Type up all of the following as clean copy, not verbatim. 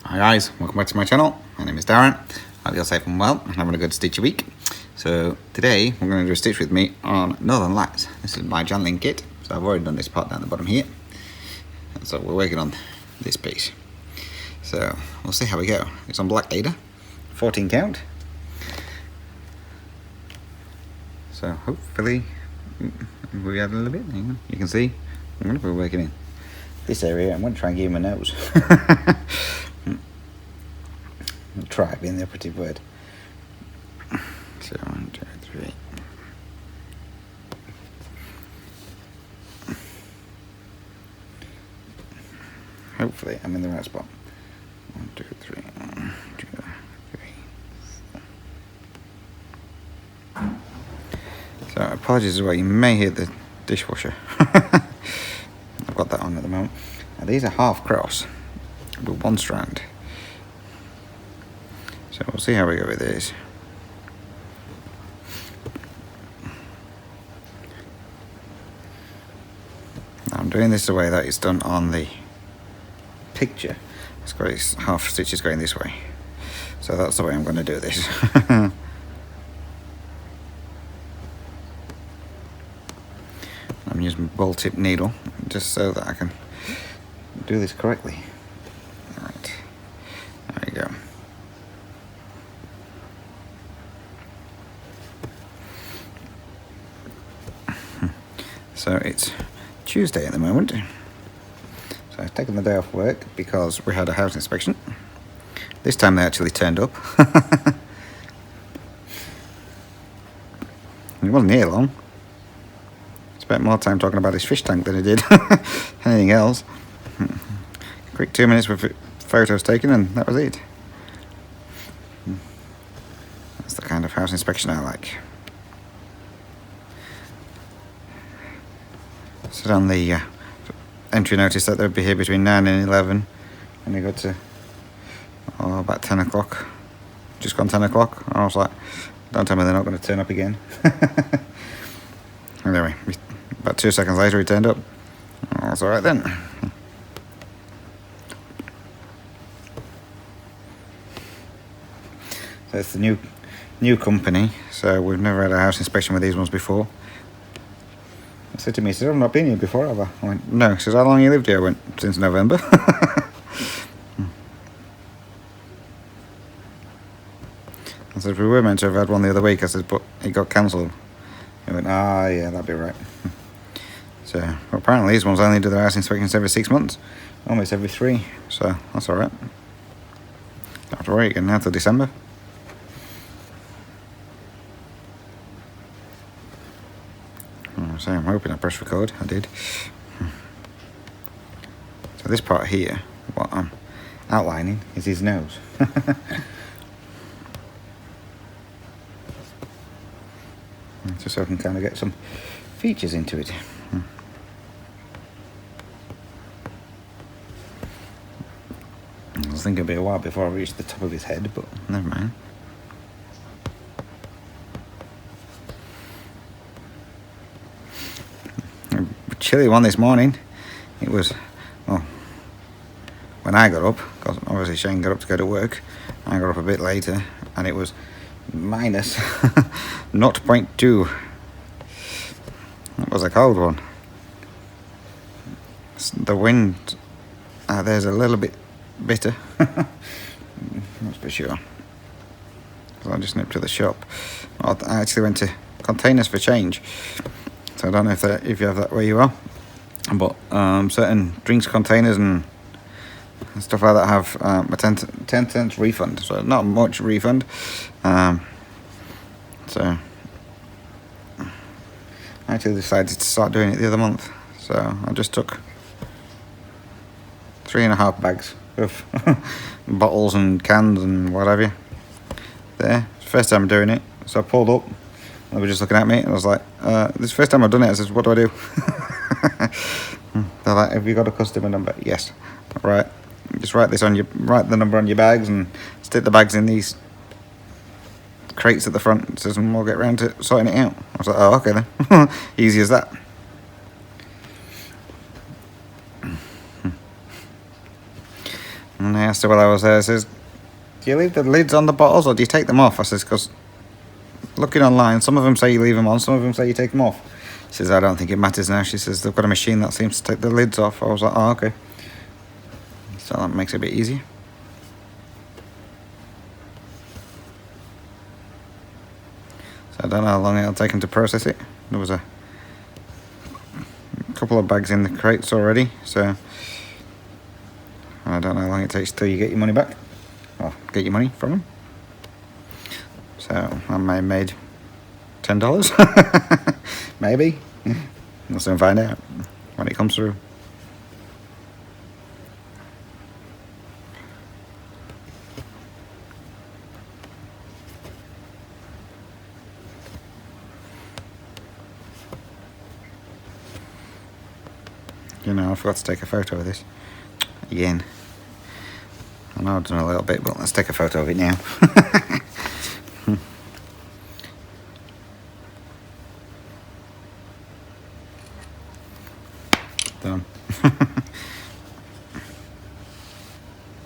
Hi guys, welcome back to my channel. My name is Darren. I hope you're safe and well and having a good stitchy week. So today we're going to do a stitch with me on Northern Lights. This is my Janling kit, so I've already done this part down the bottom here. And so we're working on this piece. So we'll see how we go. It's on black leader, 14 count. So hopefully we add a little bit. You can see I'm going to be working in this area. I'm going to try and give him a nose. Try being the operative word. So 1, 2, 3. Hopefully I'm in the right spot. 1, 2, 3. 1, 2, 3. So apologies as well. You may hear the dishwasher. I've got that on at the moment. Now these are half cross with one strand. So we'll see how we go with this. Now I'm doing this the way that it's done on the picture. It's got its half stitches going this way. So that's the way I'm going to do this. I'm using a ball tip needle just so that I can do this correctly. Alright, there we go. So it's Tuesday at the moment. So I've taken the day off work because we had a house inspection. This time they actually turned up. He wasn't here long. Spent more time talking about his fish tank than he did anything else. Quick 2 minutes with photos taken and that was it. That's the kind of house inspection I like. Said on the entry notice that they'd be here between 9 and 11, and they got to about 10 o'clock, just gone 10 o'clock, and I was like, don't tell me they're not going to turn up again. Anyway, about 2 seconds later he turned up. Oh, that's alright then. So it's the new company, so we've never had a house inspection with these ones before. He said to me, he said, I've not been here before, have I? I went, no. He says, how long have you lived here? I went, since November. I said, we were meant to have had one the other week. I said, but it got cancelled. He went, yeah, that'd be right. So, well, apparently these ones only do their house inspections every 6 months. Almost every 3. So, that's alright. Don't have to worry again now till December. So I'm hoping I pressed record. I did. So this part here, what I'm outlining, is his nose. Just so I can kind of get some features into it. I was thinking it'd be a while before I reached the top of his head, but never mind. Chilly one this morning. It was, well, when I got up, because obviously Shane got up to go to work, I got up a bit later, and it was minus 0.2. That was a cold one. The wind, there's a little bit bitter, that's for sure. So I just nipped to the shop. I actually went to Containers for Change. So I don't know if you have that where you are, but certain drinks containers and stuff like that have a 10 cents refund, so not much refund. So I actually decided to start doing it the other month, so I just took 3.5 bags of bottles and cans and whatever. There, first time doing it, so I pulled up. They were just looking at me, and I was like, this is the first time I've done it. I said, what do I do? They're like, have you got a customer number? Yes. Right. Just write the number on your bags and stick the bags in these crates at the front. It says, and we'll get round to sorting it out. I was like, oh, okay then. Easy as that. And I asked her while I was there, I says, do you leave the lids on the bottles or do you take them off? I says, because looking online, some of them say you leave them on, some of them say you take them off. She says, I don't think it matters now. She says, they've got a machine that seems to take the lids off. I was like, oh, okay. So that makes it a bit easier. So I don't know how long it'll take them to process it. There was a couple of bags in the crates already, so I don't know how long it takes till you get your money back, or get your money from them. So I may have made $10, maybe. We'll soon find out when it comes through. You know, I forgot to take a photo of this again. I know I've done a little bit, but let's take a photo of it now. Done.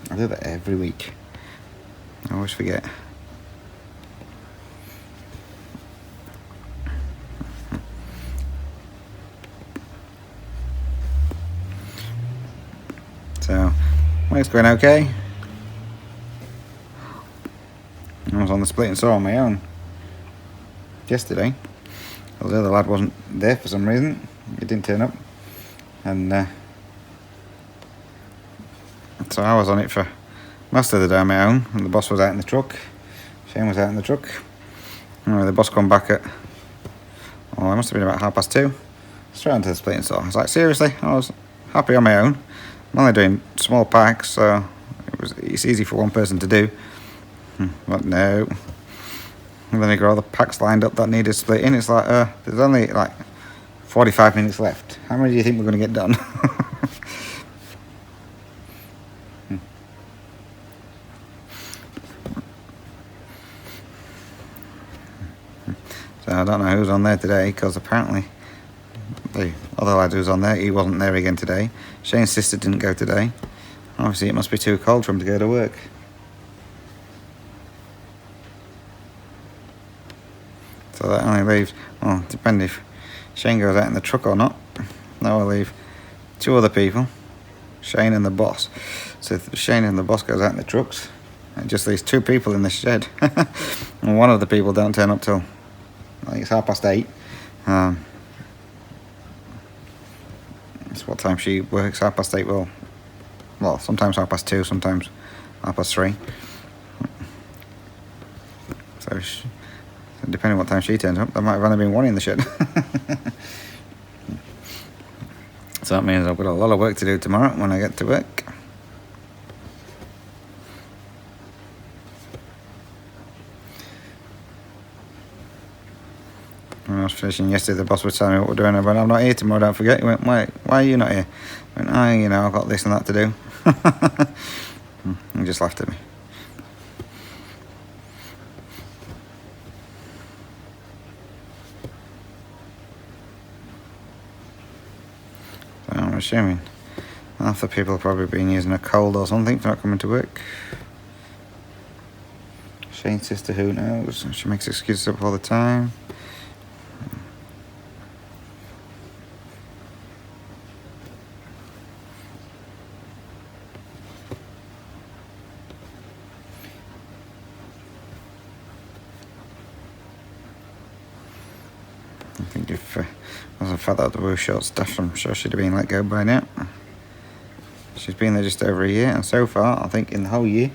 I do that every week. I always forget. So, work's going okay. I was on the split and saw on my own yesterday. Well, the other lad wasn't there for some reason. He didn't turn up. And so I was on it for most of the day on my own. And the boss was out in the truck. Shane was out in the truck. Anyway, the boss come back at, oh, it must have been about 2:30. Straight onto the split and saw. I was like, seriously? I was happy on my own. I'm only doing small packs, so it's easy for one person to do. But no. And then you got all the packs lined up that needed splitting. It's like, there's only like 45 minutes left. How many do you think we're going to get done? So I don't know who's on there today, because apparently the other lad who's on there, he wasn't there again today. Shane's sister didn't go today. Obviously it must be too cold for him to go to work. So that only leaves, well, depending if Shane goes out in the truck or not. That will leave 2 other people, Shane and the boss. So if Shane and the boss goes out in the trucks, it just leaves 2 people in the shed. And one of the people don't turn up till, I think it's 8:30. It's what time she works, 8:30. Well, sometimes 2:30, sometimes 3:30. So depending on what time she turns up, there might have only been 1 in the shed. So that means I've got a lot of work to do tomorrow when I get to work. When I was finishing yesterday, the boss was telling me what we're doing. I went, I'm not here tomorrow, don't forget. He went, why are you not here? I went, oh, you know, I've got this and that to do. He just laughed at me. So I'm assuming half the people have probably been using a cold or something for not coming to work. Shane's sister, who knows? She makes excuses up all the time. I think if was a fact that the was short staffed, I'm sure she'd have been let go by now. She's been there just over a year, and so far, I think in the whole year,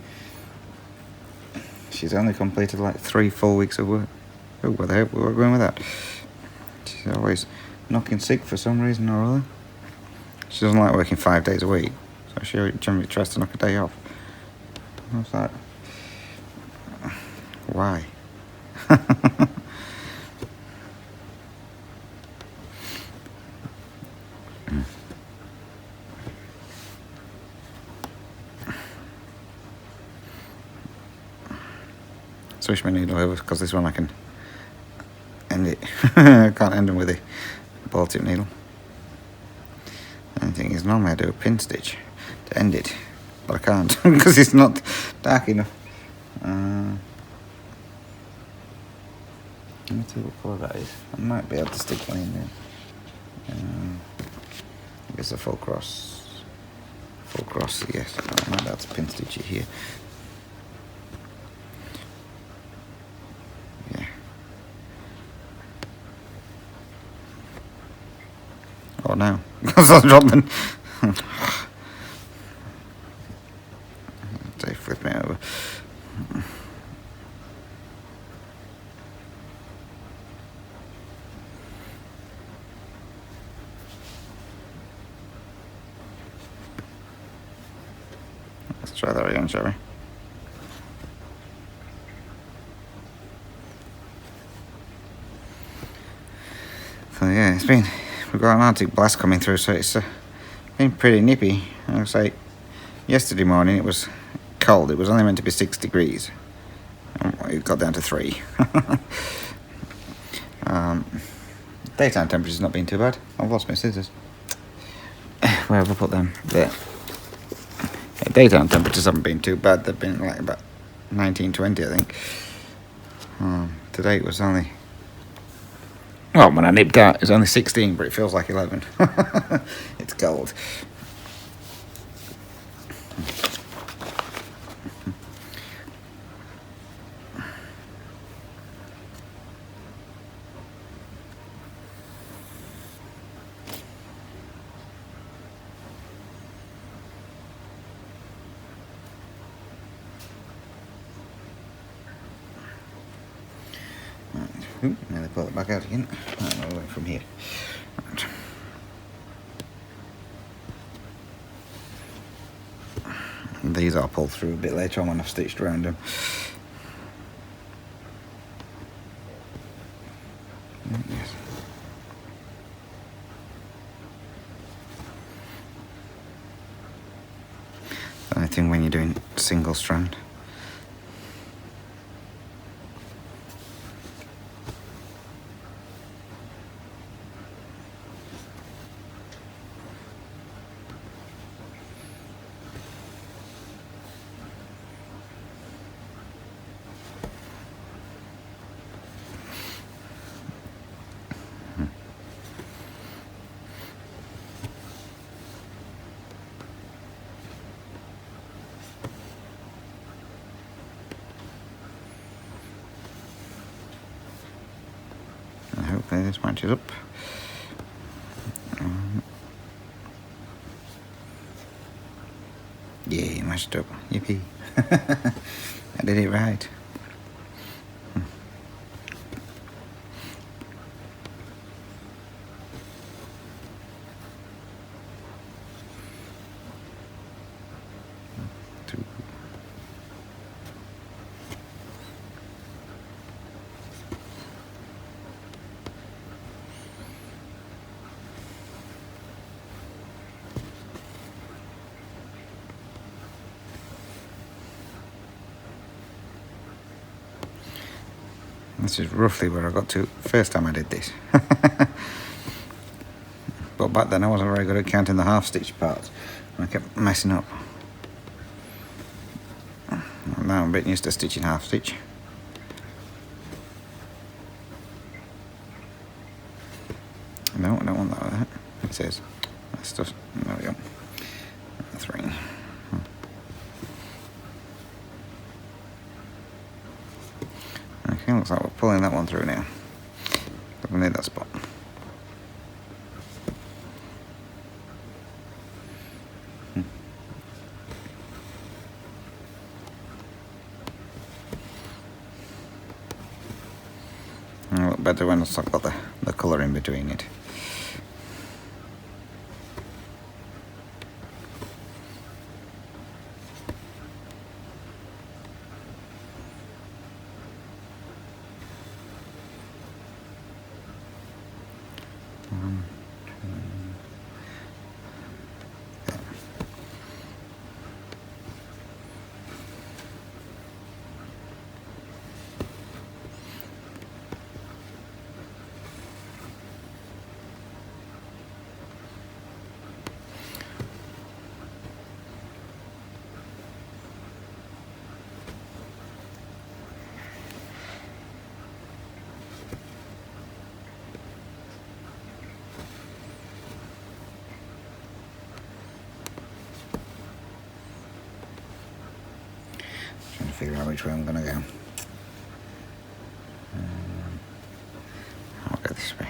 she's only completed like 3 full weeks of work. Oh, where the hell we were going with that? She's always knocking sick for some reason or other. She doesn't like working 5 days a week, so she generally tries to knock a day off. I was like, why? Switch my needle over, because this one I can end it. I can't end them with a ball tip needle. And the thing is, normally I do a pin stitch to end it, but I can't because it's not dark enough. Let me see what colour that is. I might be able to stick one in there. I guess a full cross. Full cross, yes. I might be able to pin stitch it here. Yeah. Oh no, because I dropped them. They flip me over. Let's try that again, shall we? So yeah, we've got an Arctic blast coming through, so it's been pretty nippy. I would say yesterday morning it was cold. It was only meant to be 6 degrees. It got down to 3. Daytime temperature's not been too bad. I've lost my scissors. Where have I put them? There. Daytime temperatures haven't been too bad. They've been like about 19, 20, I think. Today it was only... Well, when I nipped out, it was only 16, but it feels like 11. It's cold. Now they pull it back out again. I'll away from here. Right. And these I'll pull through a bit later on when I've stitched around them. Yes. The only thing when you're doing single strand. Hopefully this matches up. Yeah, matched up. Yippee. I did it right. This is roughly where I got to first time I did this. But back then I wasn't very good at counting the half stitch parts. I kept messing up. Now I'm a bit used to stitching half stitch. No, I don't want that like that. It says that's just, there we go. 3. Okay, looks like we're pulling that one through now. We need that spot. A lot better when it's got the colour in between it. figure out which way I'm going to go. I'll go this way.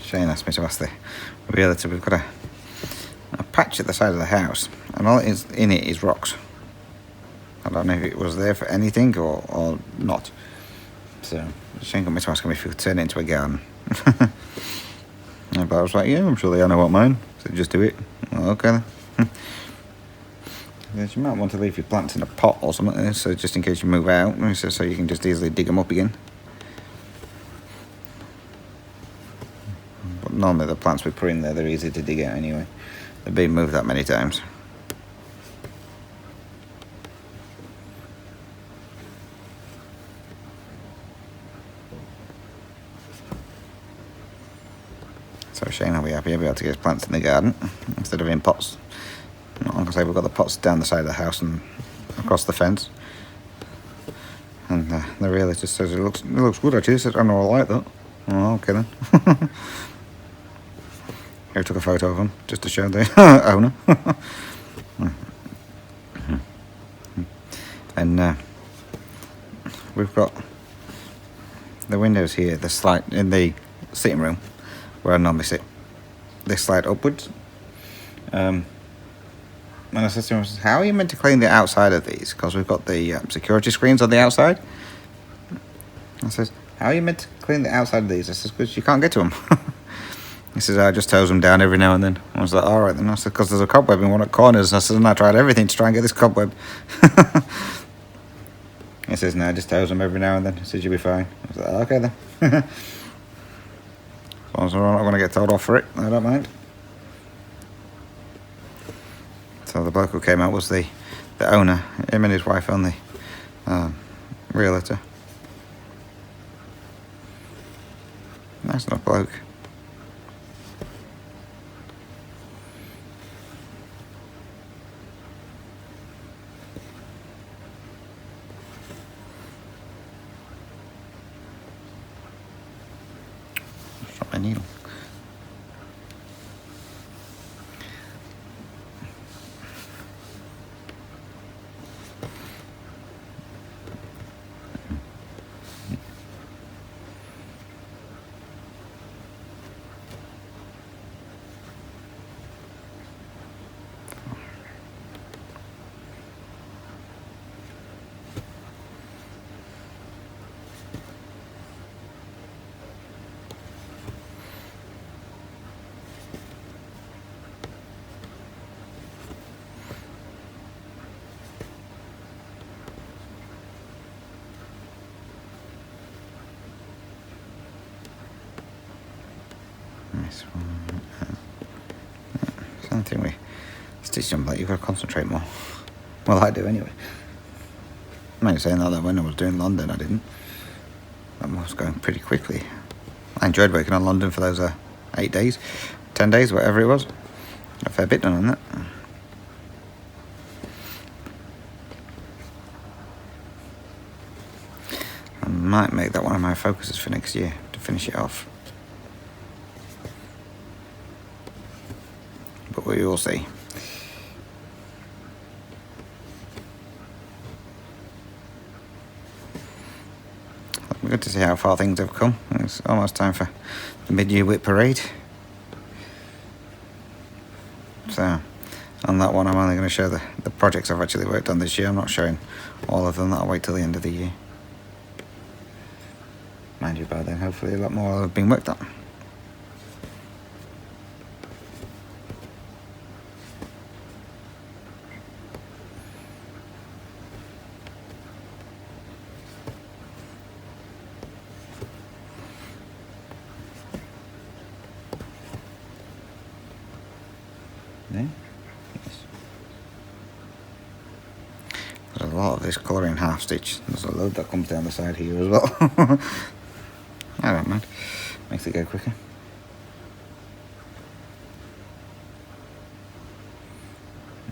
Shane asked me to ask the realtor. We've got a patch at the side of the house, and all it is in it is rocks. I don't know if it was there for anything or not. So Shane got me to ask me if he could turn it into a garden. But I was like, yeah, I'm sure they know what mine. So just do it. Oh, okay then. Yes, you might want to leave your plants in a pot or something, so just in case you move out, so you can just easily dig them up again. But normally the plants we put in there, they're easy to dig out anyway. They've been moved that many times. So Shane will be happy he'll be able to get his plants in the garden instead of in pots. Like I say, we've got the pots down the side of the house and across the fence. And the realtor just says it looks good actually. He said, I know I like that. Oh, okay then. Here, took a photo of him just to show the owner. And we've got the windows here, the slide in the sitting room where I normally sit. They slide upwards. And I said to him, how are you meant to clean the outside of these? Because we've got the security screens on the outside. I says, how are you meant to clean the outside of these? I says, because you can't get to them. He says, I just toes them down every now and then. I was like, all right then. I said, because there's a cobweb in one of the corners. I said, and I tried everything to try and get this cobweb. He says, no, just toes them every now and then. He says, you'll be fine. I was like, okay then. As long as we're not going to get told off for it, I don't mind. So the bloke who came out was the owner. Him and his wife own the realtor. Nice enough bloke. Drop my needle. Nice one. Something we stitch them, like you've got to concentrate more. Well, I do anyway. I'm not saying that when I was doing London, I didn't. That was going pretty quickly. I enjoyed working on London for those 8 days, 10 days, whatever it was. A fair bit done on that. I might make that one of my focuses for next year to finish it off. But we will see. It'll be good to see how far things have come. It's almost time for the mid-year whip parade. So, on that one, I'm only going to show the projects I've actually worked on this year. I'm not showing all of them. That'll wait till the end of the year. Mind you, by then, hopefully a lot more will have been worked on. There. Yes. There's a lot of this colouring half stitch. There's a load that comes down the side here as well. I don't mind. Makes it go quicker.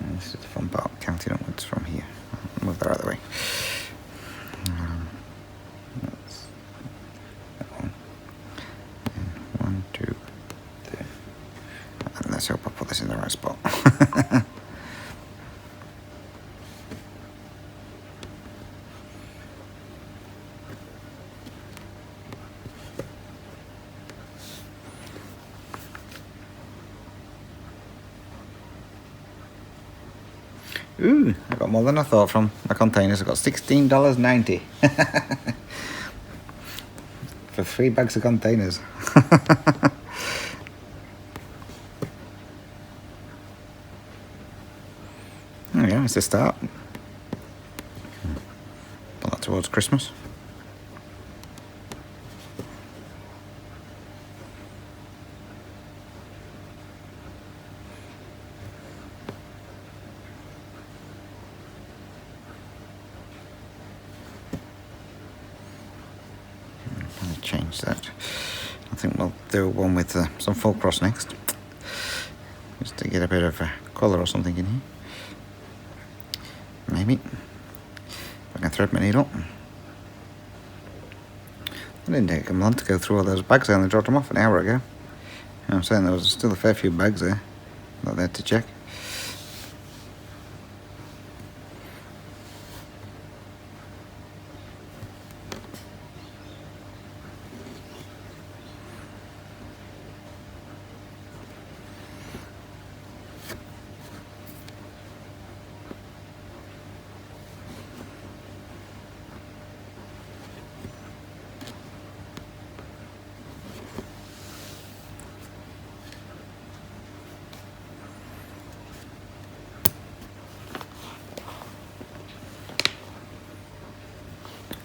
And this is the fun part, counting upwards from here. I'll move that out of the way. Ooh, I got more than I thought from my containers. I got $16.90 for 3 bags of containers. There we go, it's the start. Put that towards Christmas. Change that. I think we'll do one with some full cross next, just to get a bit of colour or something in here. Maybe if I can thread my needle. I didn't take a month to go through all those bags. I only dropped them off an hour ago. You know what I'm saying? There was still a fair few bags there that I had to check.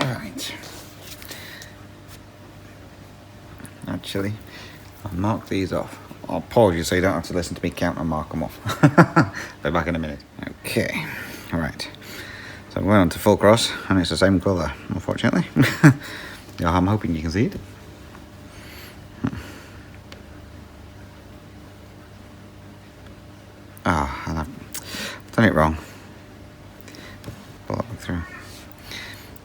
Right. Actually, I'll mark these off. I'll pause you so you don't have to listen to me count and mark them off. Be back in a minute. Okay. Alright. So I'm going on to full cross, and it's the same colour, unfortunately. Yeah, I'm hoping you can see it. Ah, and I've done it wrong. Pull that back through.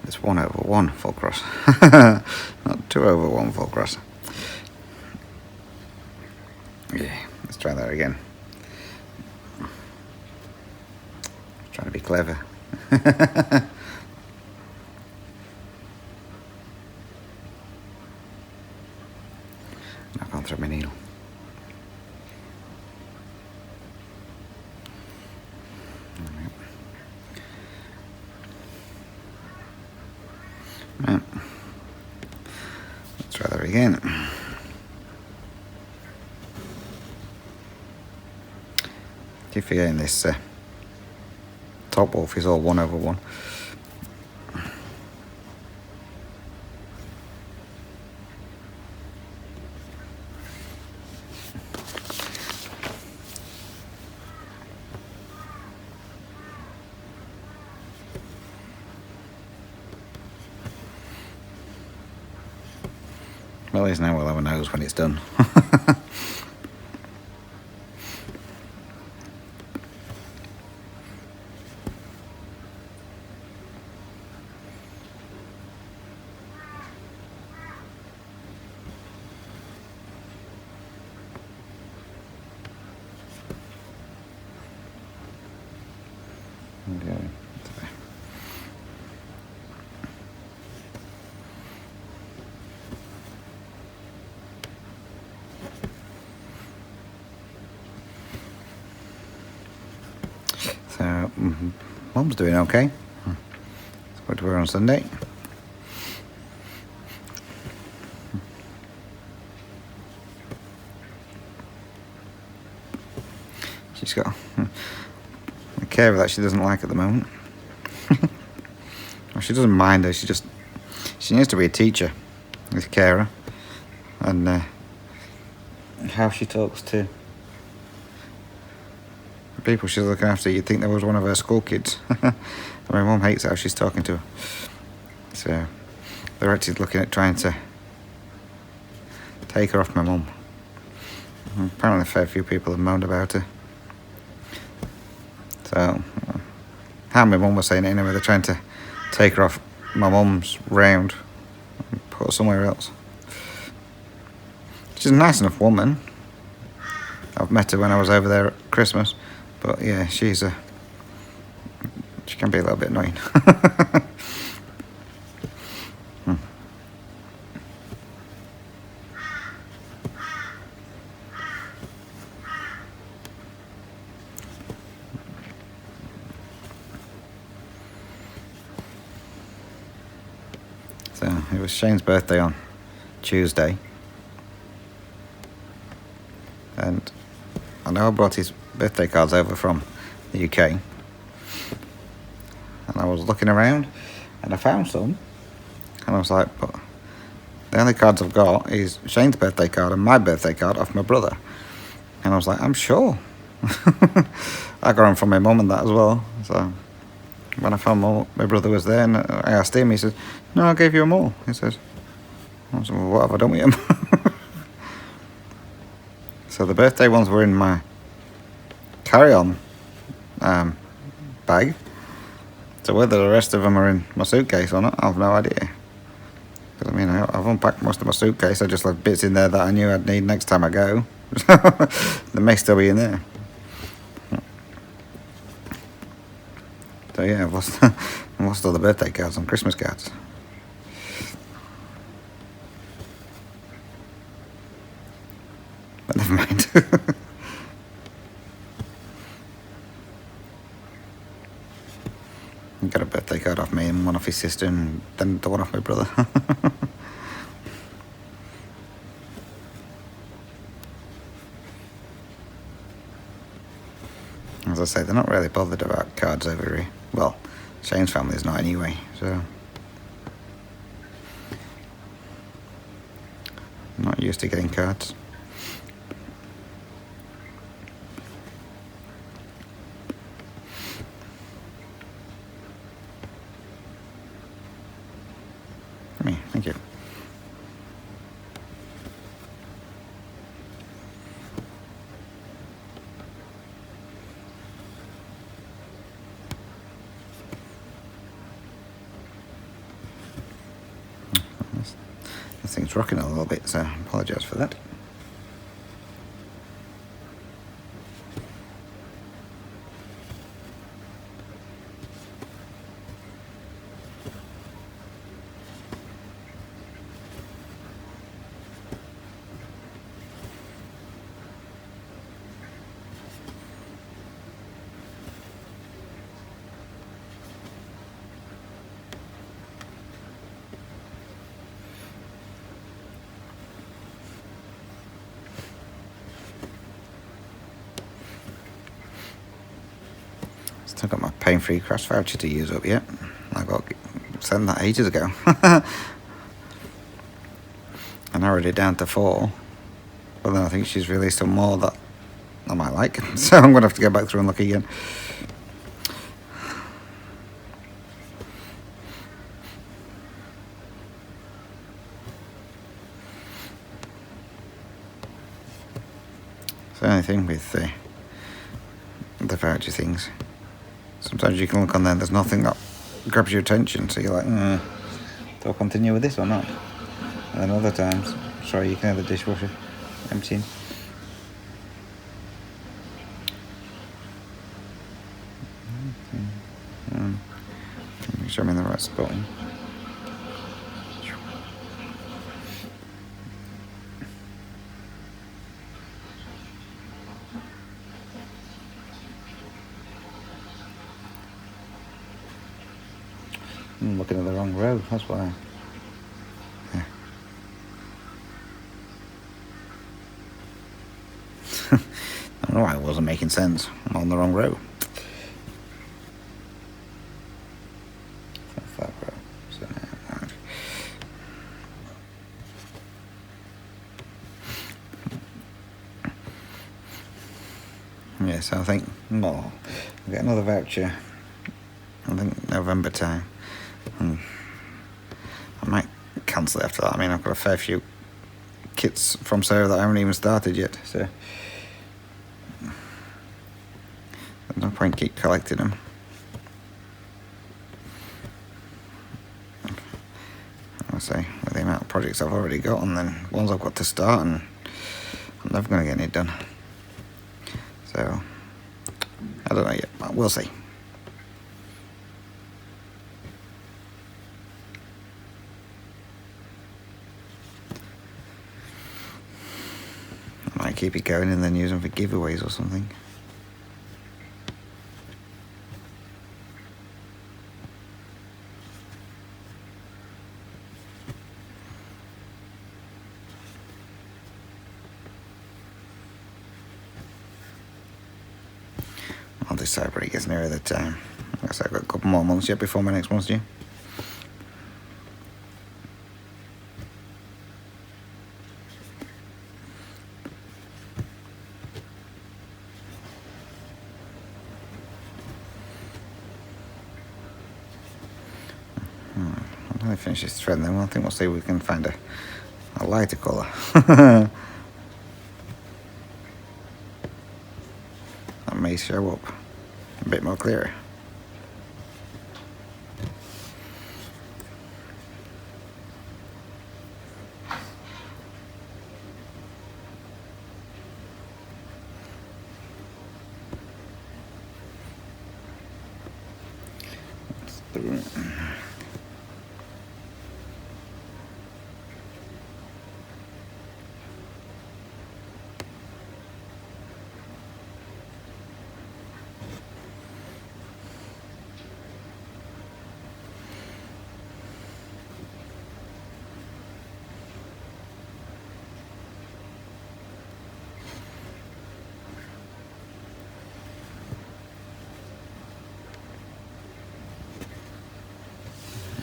It's 1/1 full cross, not 2/1 full cross. Yeah, let's try that again. Trying to be clever. I can't thread my needle. Right. Let's try that again. Keep forgetting this top wolf is all 1/1. Well, it's now we'll have a nose when it's done. Okay. So, Mum's doing okay. Spoke to her on Sunday. She's got a carer that she doesn't like at the moment. Well, she doesn't mind her, she needs to be a teacher, this carer. And how she talks to the people she's looking after, you'd think there was one of her school kids. My mum hates how she's talking to her. So they're actually looking at trying to take her off my mum. Apparently a fair few people have moaned about her. So how my mum was saying it anyway, they're trying to take her off my mum's round and put her somewhere else. She's a nice enough woman. I've met her when I was over there at Christmas. But yeah, she can be a little bit annoying. So it was Shane's birthday on Tuesday, and I know I brought his birthday cards over from the UK, and I was looking around and I found some, and I was like, but the only cards I've got is Shane's birthday card and my birthday card off my brother. And I was like, I'm sure. I got them from my mum and that as well. So when I found my brother was there, and I asked him, he says, no, I gave you them all. He says, I said, well, what have I done with them? So the birthday ones were in my carry-on bag. So whether the rest of them are in my suitcase or not, I have no idea. Because I mean, I've unpacked most of my suitcase. I just left bits in there that I knew I'd need next time I go. They may still be in there. So yeah, I've lost all the birthday cards and Christmas cards. But never mind. He got a birthday card off me and one off his sister, and then the one off my brother. As I say, they're not really bothered about cards over here. Well, Shane's family's not anyway, so I'm not used to getting cards. Come here, thank you. This thing's rocking a little bit, so I apologise for that. Still got my pain-free crash voucher to use up yet. I got sent that ages ago. I narrowed it down to 4. But then I think she's released some more that I might like. So I'm going to have to go back through and look again. It's the only thing with the voucher things. Sometimes you can look on there, there's nothing that grabs your attention, so you're like, do I continue with this or not? And then other times, sorry, you can have the dishwasher emptying. Make sure I'm in the right spot. I'm looking at the wrong road, that's why. Yeah. I don't know why it wasn't making sense. I'm on the wrong road. That's that road. So now, right. Yeah, so I think, I'll get another voucher, I think November time. And I might cancel it after that. I mean, I've got a fair few kits from Sarah that I haven't even started yet, so there's no point keep collecting them. I say, with the amount of projects I've already got, and then ones I've got to start, and I'm never going to get it done. So I don't know yet, but we'll see. I might keep it going and then use them for giveaways or something. sober, it gets nearer the time. I guess I've got a couple more months yet before my next one's due. When I finish this thread, then I think we'll see if we can find a lighter colour. That may show up a bit more clearer.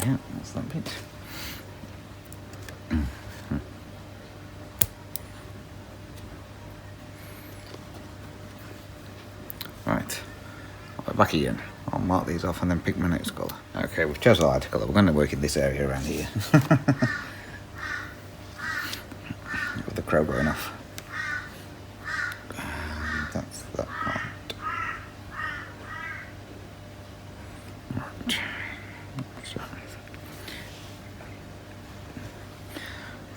Yeah, that's that bit. Right, I'll be back again. I'll mark these off and then pick my next colour. Okay, we've chosen a lighter colour. We're going to work in this area around here. With the crow going off. That's that part. Right. So,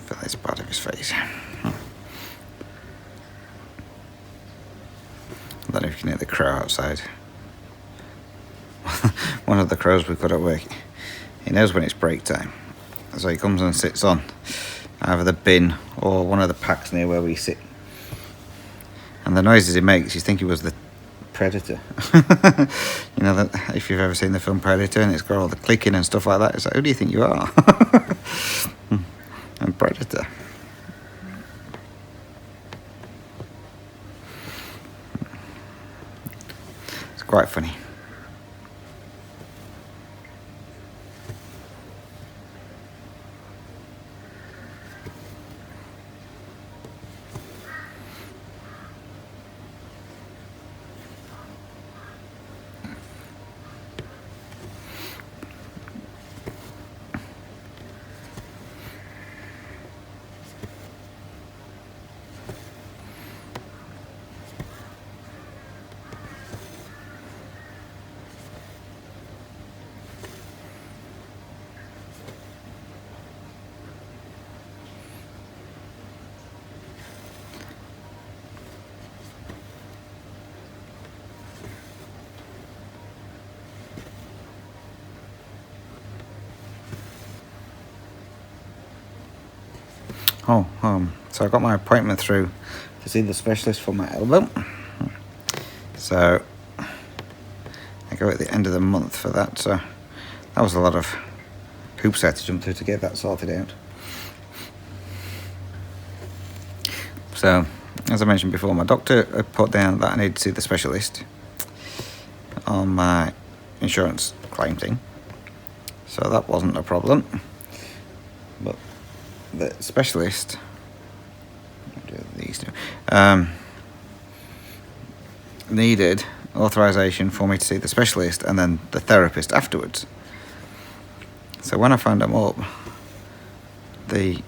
fill this part of his face. I don't know if you can hear the crow outside. One of the crows we've got at work, he knows when it's break time. So he comes and sits on either the bin or one of the packs near where we sit. And the noises he makes, you think he was the Predator. You know, that if you've ever seen the film Predator and it's got all the clicking and stuff like that, it's like, who do you think you are? I'm Predator. It's quite funny. So I got my appointment through to see the specialist for my elbow. So I go at the end of the month for that. So that was a lot of hoops I had to jump through to get that sorted out. So as I mentioned before, my doctor had put down that I need to see the specialist on my insurance claim thing. So that wasn't a problem. But the specialist, these two, needed authorization for me to see the specialist and then the therapist afterwards. So when I phoned them up, the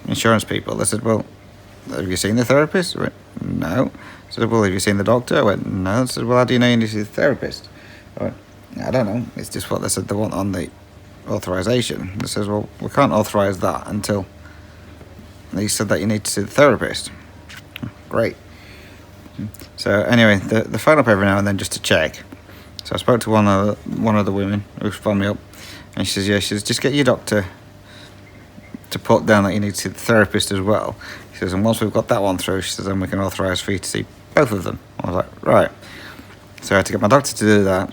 insurance people, they said, well, have you seen the therapist? I went, no. I said, well, have you seen the doctor? I went, no. I said, well, how do you know you need to see the therapist? I went, I don't know. It's just what they said they want on the authorization. They says, well, we can't authorize that until they said that you need to see the therapist. Great. So anyway, they phone up every now and then just to check. So I spoke to one of the women who phoned me up, and she says, yeah, she says, just get your doctor to put down that you need to see the therapist as well. She says, and once we've got that one through, she says, then we can authorize for you to see both of them. I was like, right. So I had to get my doctor to do that.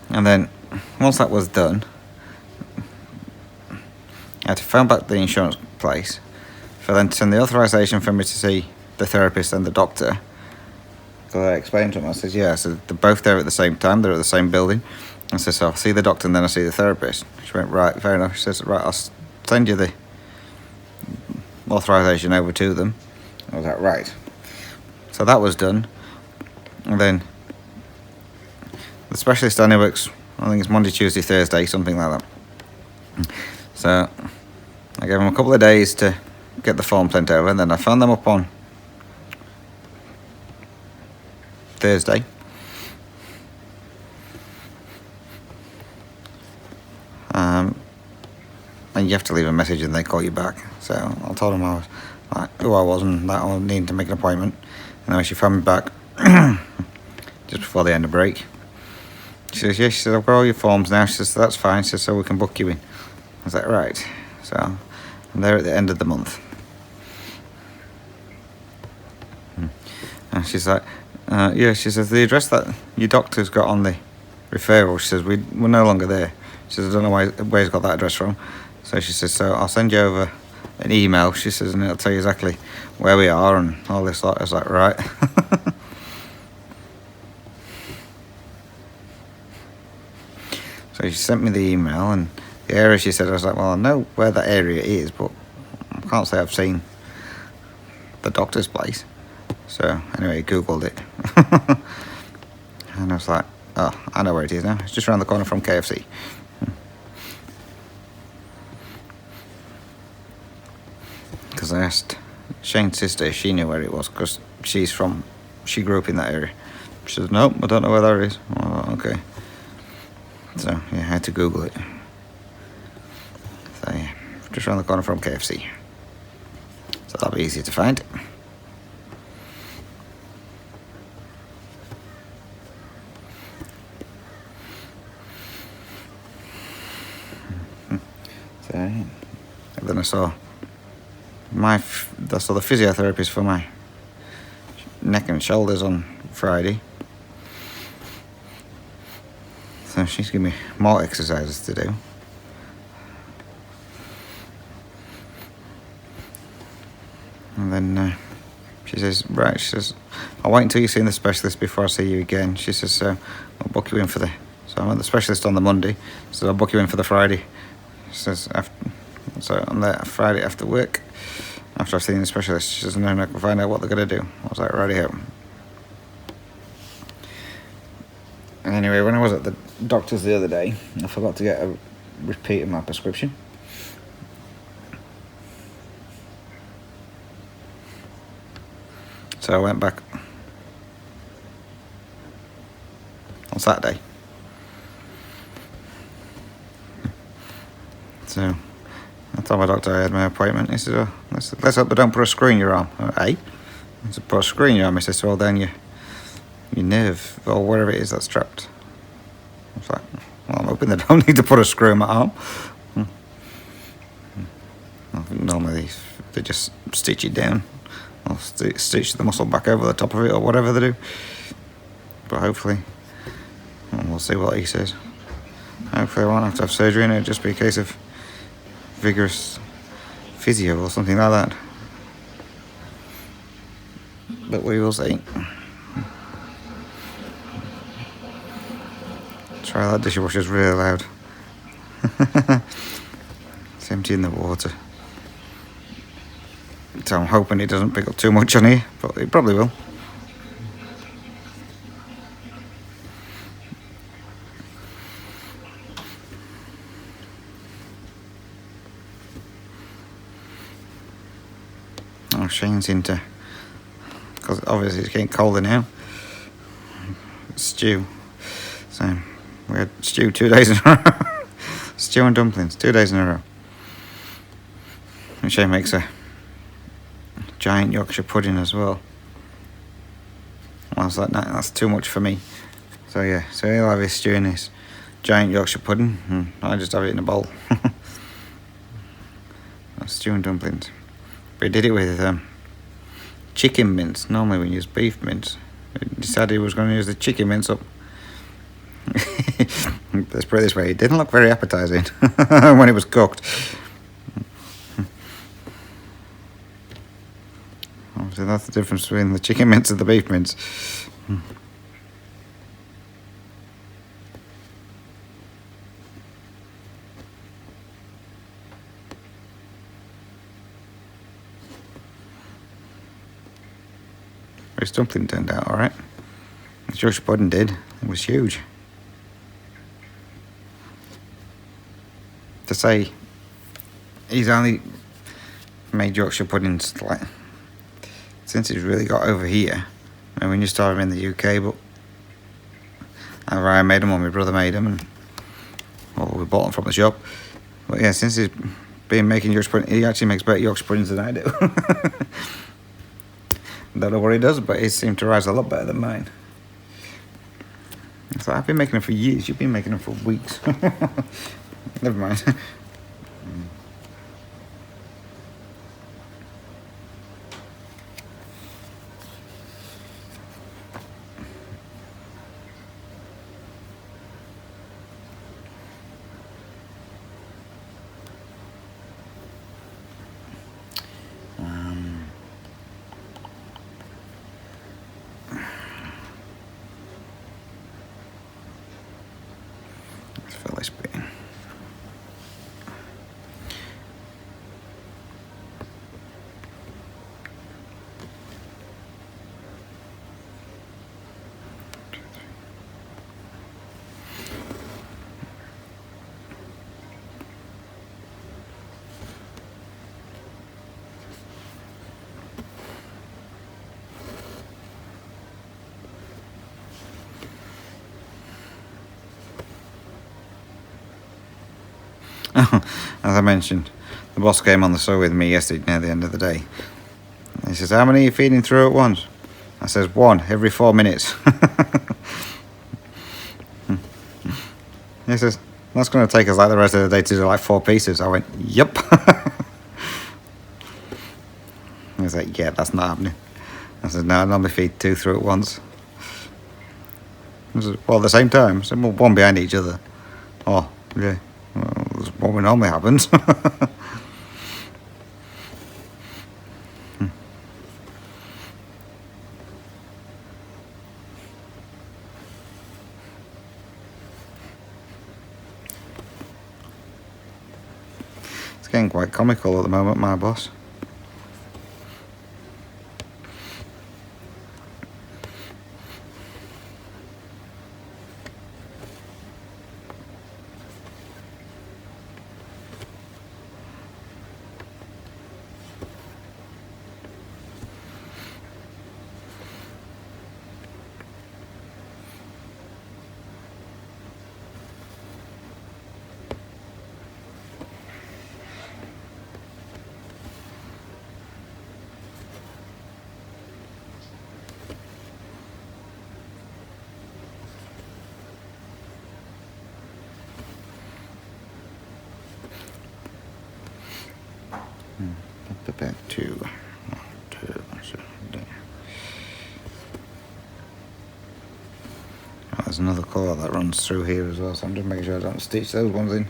And then once that was done, I had to phone back the insurance place for them to send the authorization for me to see the therapist and the doctor. So I explained to him, I said, yeah, I said, they're both there at the same time, they're at the same building. I said, so I'll see the doctor and then I'll see the therapist. She went, right, fair enough. She says, right, I'll send you the authorisation over to them. I was like, right. So that was done. And then the specialist only works, I think it's Monday, Tuesday, Thursday, something like that. So I gave him a couple of days to get the form sent over, and then I phoned them up on Thursday. And you have to leave a message and they call you back. So I told them I was, who I was and that I would need to make an appointment. And she phoned me back just before the end of break. She says, yeah, she said, I've got all your forms now. She says, that's fine. She says, so we can book you in. I was like, right. So I'm there at the end of the month. And she's like, yeah, she says, the address that your doctor's got on the referral, she says, we're no longer there. She says, I don't know where he's got that address from. So she says, so I'll send you over an email, she says, and it'll tell you exactly where we are and all this lot. I was like, right. So she sent me the email and the area she said, I was like, well, I know where that area is, but I can't say I've seen the doctor's place. So anyway, Googled it. And I was like, oh, I know where it is now. It's just around the corner from KFC. Because I asked Shane's sister if she knew where it was, because she grew up in that area. She says, nope, I don't know where that is. Oh, okay. So yeah, I had to Google it. So yeah, just around the corner from KFC. So that'll be easy to find. So yeah. And then I saw the physiotherapist for my neck and shoulders on Friday. So she's giving me more exercises to do. And then she says, right, she says, I'll wait until you've seen the specialist before I see you again. She says, so I'll book you in for so I'm at the specialist on the Monday, so I'll book you in for the Friday. She says, so on the Friday after work, after I've seen the specialist, she says, no, I can find out what they're going to do. I was like, righty ho. And anyway, when I was at the doctor's the other day, I forgot to get a repeat of my prescription. So I went back on Saturday. So I told my doctor I had my appointment. He said, oh, let's hope they don't put a screw in your arm. I said, put a screw in your arm. He says, well, then your nerve or whatever it is that's trapped. I was like, well, I'm hoping they don't need to put a screw in my arm. I think normally they just stitch it down or stitch the muscle back over the top of it or whatever they do. But hopefully, we'll see what he says. Hopefully I won't have to have surgery and it'll just be a case of vigorous physio or something like that. But we will see. Try that dishwasher's really loud. It's emptying the water. So I'm hoping it doesn't pick up too much on here, but it probably will. Oh, Shane's into, because obviously it's getting colder now, stew. So we had stew 2 days in a row. Stew and dumplings 2 days in a row. And Shane makes a giant Yorkshire pudding as well. I was like, nah, that's too much for me. So yeah, so he'll have his stew in his giant Yorkshire pudding, and I just have it in a bowl. Stew and dumplings. But he did it with chicken mince. Normally we use beef mince. He decided he was going to use the chicken mince up. Let's put it this way, it didn't look very appetising when it was cooked. Obviously that's the difference between the chicken mince and the beef mince. His dumpling turned out alright. The Yorkshire pudding did. It was huge. To say he's only made Yorkshire puddings like since he's really got over here. And we used to have him in the UK, but either I made them or my brother made them, and we bought them from the shop. But yeah, since he's been making Yorkshire pudding, he actually makes better Yorkshire puddings than I do. Don't know what he does, but he seems to rise a lot better than mine. So I've been making them for years. You've been making them for weeks. Never mind. Let's fill this bit in. As I mentioned, the boss came on the show with me yesterday near the end of the day. He says, how many are you feeding through at once? I says, 1 every 4 minutes. He says, that's going to take us like the rest of the day to do like 4 pieces. I went, yep. He was like, yeah, that's not happening. I said, no, I normally feed 2 through at once. I said, well, at the same time. I said, well, 1 behind each other. Oh, yeah. Well, that's what normally happens. It's getting quite comical at the moment, my boss. Put back 2. 1, 2. Oh, there's another cord that runs through here as well, so I'm just making sure I don't stitch those ones in.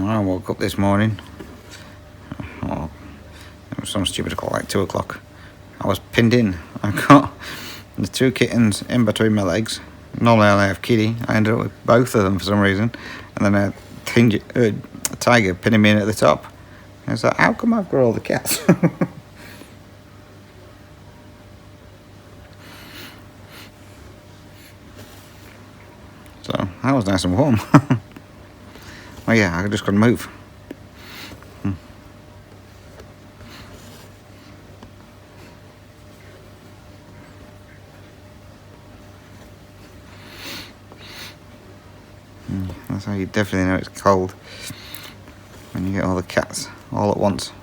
I woke up this morning. Oh, it was some stupid call, like 2 o'clock. I was pinned in. I got the 2 kittens in between my legs. Normally I only have Kitty. I ended up with both of them for some reason. And then a tiger pinning me in at the top. I was like, how come I've got all the cats? So that was nice and warm. Oh yeah, I just couldn't move. That's how you definitely know it's cold. When you get all the cats all at once.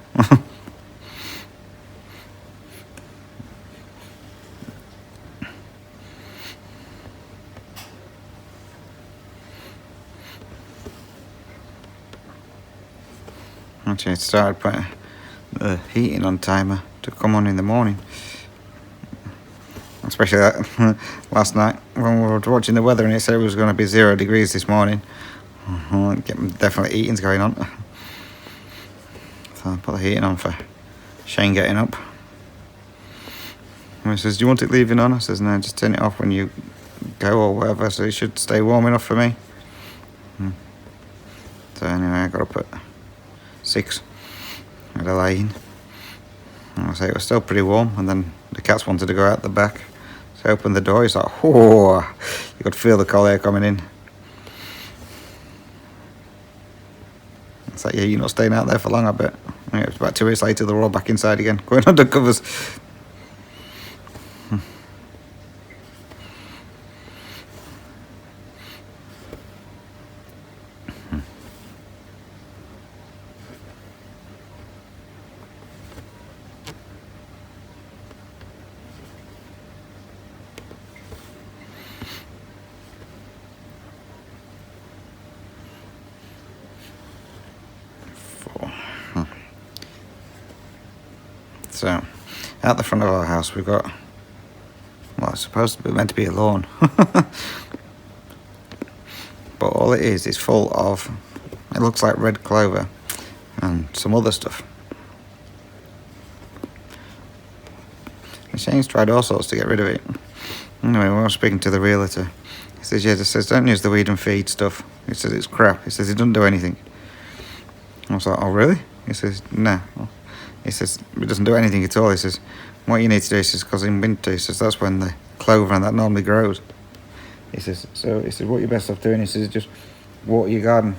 Actually, I started putting the heating on timer to come on in the morning. Especially that last night when we were watching the weather and it said it was going to be 0 degrees this morning. Definitely heating's going on. So I put the heating on for Shane getting up. And he says, do you want it leaving on? I says, no, just turn it off when you go or whatever, so it should stay warm enough for me. So anyway, I got up at 6. I had a lie-in. And I say it was still pretty warm, and then the cats wanted to go out the back. So I opened the door, it's like, whoa, you could feel the cold air coming in. It's like, yeah, you're not staying out there for long, I bet. Yeah, it was about 2 weeks later, they were all back inside again, going under covers. So, out the front of our house we've got, well, it's supposed to be meant to be a lawn. But all it is full of, it looks like red clover and some other stuff. And Shane's tried all sorts to get rid of it. Anyway, when I was speaking to the realtor, he says, yeah, just says, don't use the weed and feed stuff. He says, it's crap. He says, it doesn't do anything. I was like, oh, really? He says, no. He says, it doesn't do anything at all. He says, what you need to do, he says, because in winter, he says, that's when the clover and that normally grows. He says, so he says, what you're best off doing, he says, just water your garden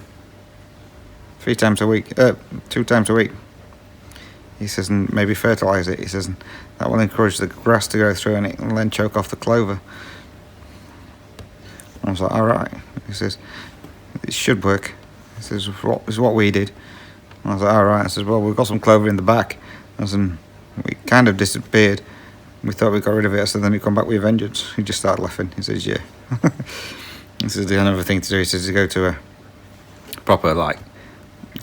2 times a week. He says, and maybe fertilise it. He says, and that will encourage the grass to go through and it will then choke off the clover. I was like, all right. He says, it should work. He says, what we did. I was like, all right. I says, well, we've got some clover in the back. I said, we kind of disappeared. We thought we got rid of it. I said, then we come back with a vengeance. He just started laughing. He says, yeah. He says, the only other thing to do, he says, to go to a proper, like,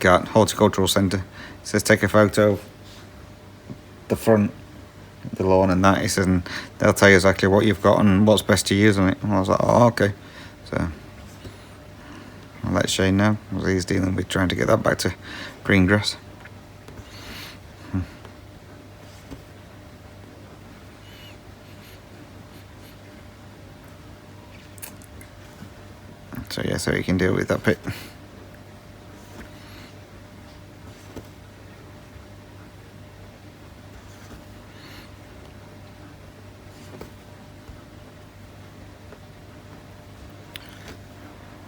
horticultural centre. He says, take a photo of the front, the lawn and that. He says, and they'll tell you exactly what you've got and what's best to use on it. And I was like, oh, okay. So I'll let Shane know. He's dealing with trying to get that back to green grass. So yeah, so you can deal with that bit.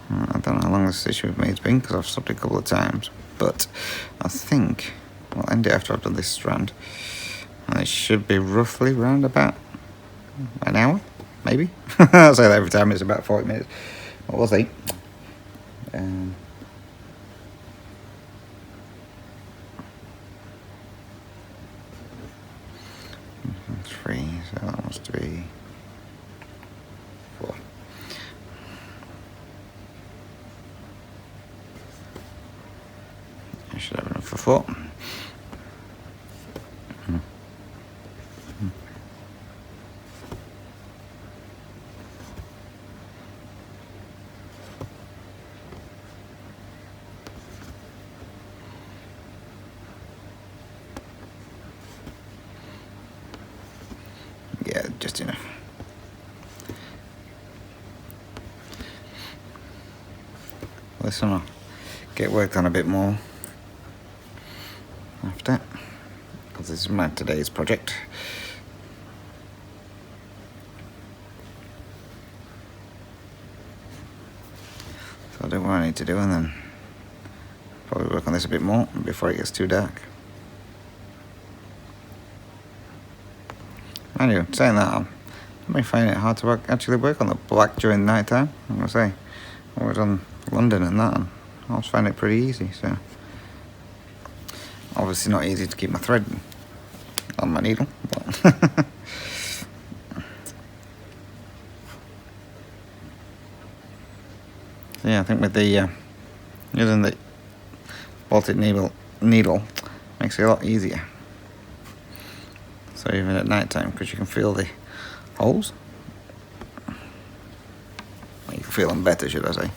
I don't know how long this issue with me has been because I've stopped it a couple of times, but I think I'll end it after I've done this strand, and it should be roughly round about an hour, maybe. I say that every time, it's about 40 minutes. What was it? 3, so that must be 4. I should have enough for 4. Yeah, just enough. This one will get worked on a bit more after, because this is my today's project. So I'll do what I need to do and then probably work on this a bit more before it gets too dark. Anyway, saying that, I've been finding it hard to actually work on the black during night time. I'm going to say, I was on London and that, and I was finding it pretty easy, so. Obviously not easy to keep my thread on my needle, but yeah, I think with the using the bolted needle makes it a lot easier. So even at night time, because you can feel the holes. Well, you can feel them better, should I say.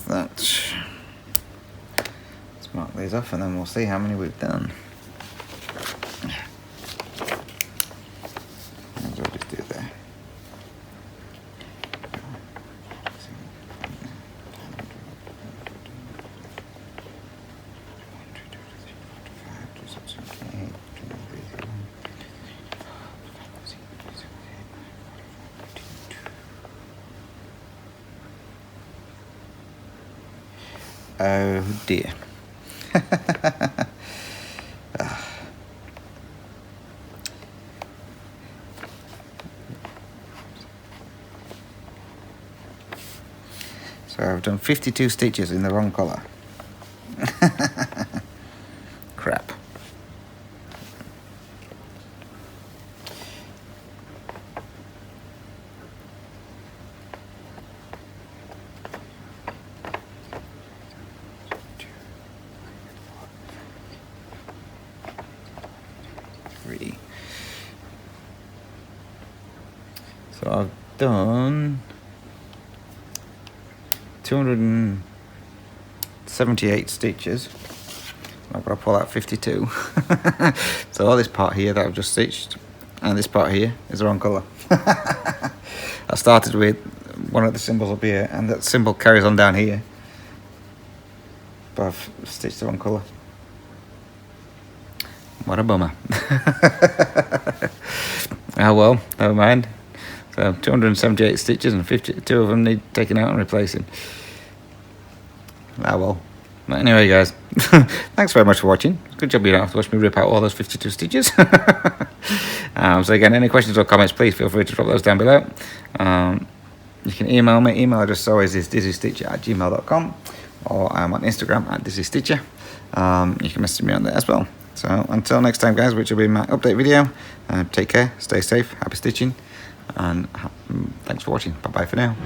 Let's mark these off and then we'll see how many we've done. As well just do there. Oh dear. So I've done 52 stitches in the wrong colour. Crap. So I've done 278 stitches. I've got to pull out 52. So all this part here that I've just stitched and this part here is the wrong colour. I started with one of the symbols up here and that symbol carries on down here, but I've stitched the wrong colour. What a bummer. Oh well, never mind. So 278 stitches and 52 of them need taking out and replacing. Ah well. But anyway guys, thanks very much for watching. Good job you don't have to watch me rip out all those 52 stitches. So again, any questions or comments, please feel free to drop those down below. You can email me. Email address always is dizzystitcher@gmail.com, or I'm on Instagram @dizzystitcher. You can message me on there as well. So until next time guys, which will be my update video, take care, stay safe, happy stitching, and thanks for watching. Bye bye for now.